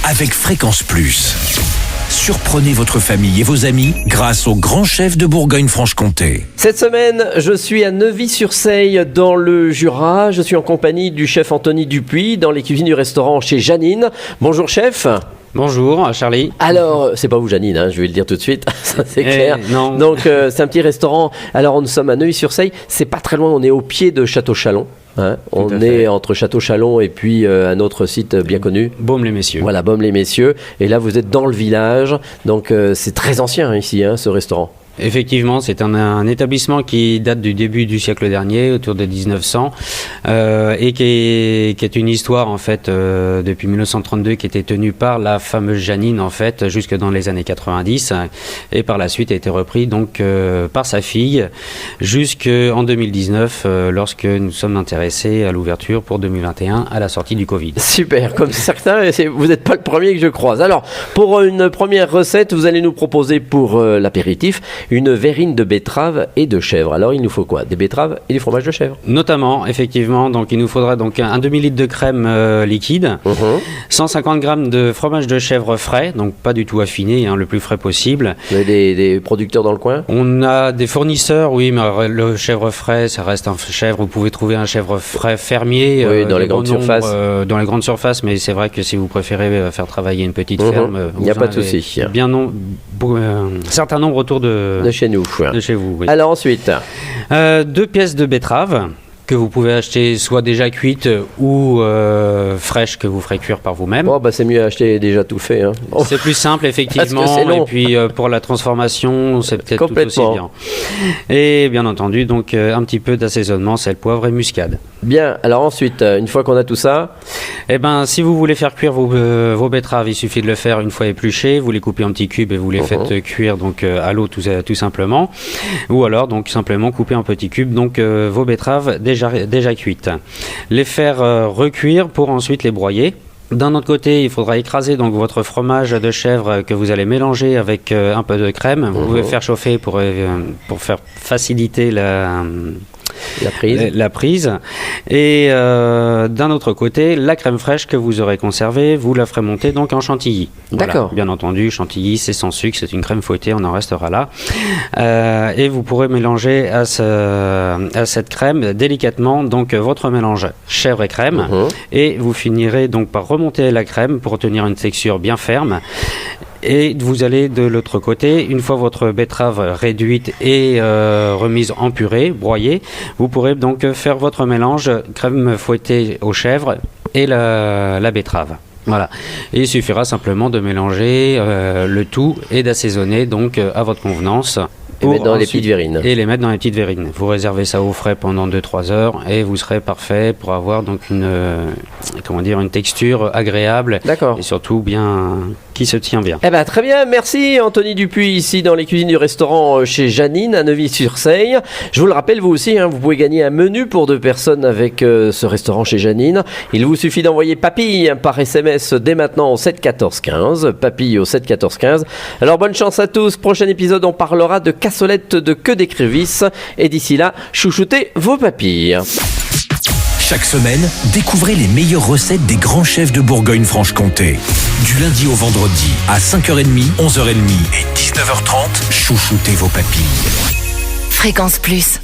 avec Fréquence Plus. Surprenez votre famille et vos amis grâce au grand chef de Bourgogne-Franche-Comté. Cette semaine, je suis à Neuvy-sur-Seille dans le Jura. Je suis en compagnie du chef Anthony Dupuis dans les cuisines du restaurant chez Janine. Bonjour chef. Bonjour Charlie. Alors, c'est pas vous Janine, je vais le dire tout de suite, ça c'est clair. Non. Donc c'est un petit restaurant. Alors nous sommes à Neuvy-sur-Seille, c'est pas très loin, on est au pied de Château-Chalon. On est entre Château-Chalon et puis un autre site bien connu. Baume-les-Messieurs. Voilà, Baume-les-Messieurs. Et là, vous êtes dans le village. Donc, c'est très ancien ici, ce restaurant. Effectivement, c'est un établissement qui date du début du siècle dernier, autour de 1900, et qui est une histoire en fait depuis 1932 qui était tenue par la fameuse Janine en fait jusque dans les années 90, et par la suite a été repris donc par sa fille jusqu'en 2019 lorsque nous sommes intéressés à l'ouverture pour 2021 à la sortie du Covid. Super, comme certains, vous n'êtes pas le premier que je croise. Alors, pour une première recette, vous allez nous proposer pour l'apéritif une verrine de betterave et de chèvre. Alors, il nous faut quoi? Des betteraves et du fromage de chèvre? Notamment, effectivement, donc il nous faudra donc un demi-litre de crème liquide, 150 grammes de fromage de chèvre frais, donc pas du tout affiné, le plus frais possible. Vous avez des producteurs dans le coin? On a des fournisseurs, oui, mais le chèvre frais, ça reste un chèvre. Vous pouvez trouver un chèvre frais fermier dans les grandes surfaces. Dans les grandes surfaces, mais c'est vrai que si vous préférez faire travailler une petite ferme, il n'y a pas de souci. Un certain nombre autour de chez nous. De chez vous, oui. Alors ensuite 2 pièces de betterave que vous pouvez acheter soit déjà cuites ou fraîches que vous ferez cuire par vous-même. C'est mieux acheter déjà tout fait. C'est plus simple effectivement, et puis pour la transformation c'est peut-être tout aussi bien. Et bien entendu donc un petit peu d'assaisonnement, sel, poivre et muscade. Bien, alors ensuite, une fois qu'on a tout ça... si vous voulez faire cuire vos betteraves, il suffit de le faire une fois épluchées, vous les coupez en petits cubes et vous les faites cuire donc à l'eau tout simplement. Ou alors donc simplement couper en petits cubes donc vos betteraves déjà cuites. Les faire recuire pour ensuite les broyer. D'un autre côté, il faudra écraser donc votre fromage de chèvre que vous allez mélanger avec un peu de crème. Vous pouvez faire chauffer pour faire faciliter la prise. Et d'un autre côté, la crème fraîche que vous aurez conservée, vous la ferez monter donc en chantilly. D'accord. Voilà, bien entendu, chantilly, c'est sans sucre, c'est une crème fouettée, on en restera là. Et vous pourrez mélanger à cette crème délicatement donc votre mélange chèvre et crème. Et vous finirez donc par remonter la crème pour obtenir une texture bien ferme. Et vous allez de l'autre côté, une fois votre betterave réduite et remise en purée, broyée, vous pourrez donc faire votre mélange crème fouettée aux chèvres et la betterave. Voilà. Et il suffira simplement de mélanger le tout et d'assaisonner donc à votre convenance. Et mettre dans les petites verrines. Et les mettre dans les petites verrines. Vous réservez ça au frais pendant 2-3 heures et vous serez parfait pour avoir donc une texture agréable. D'accord. Et surtout bien qui se tient bien. Très bien, merci Anthony Dupuis ici dans les cuisines du restaurant chez Janine à Neuvy-sur-Seille. Je vous le rappelle, vous aussi, vous pouvez gagner un menu pour 2 personnes avec ce restaurant chez Janine. Il vous suffit d'envoyer papille par SMS dès maintenant au 7 14 15. Papille au 7 14 15. Alors bonne chance à tous. Prochain épisode, on parlera de cassolettes de queue d'écrevisse. Et d'ici là, chouchoutez vos papilles. Chaque semaine, découvrez les meilleures recettes des grands chefs de Bourgogne-Franche-Comté. Du lundi au vendredi, à 5h30, 11h30 et 19h30, chouchoutez vos papilles. Fréquence Plus.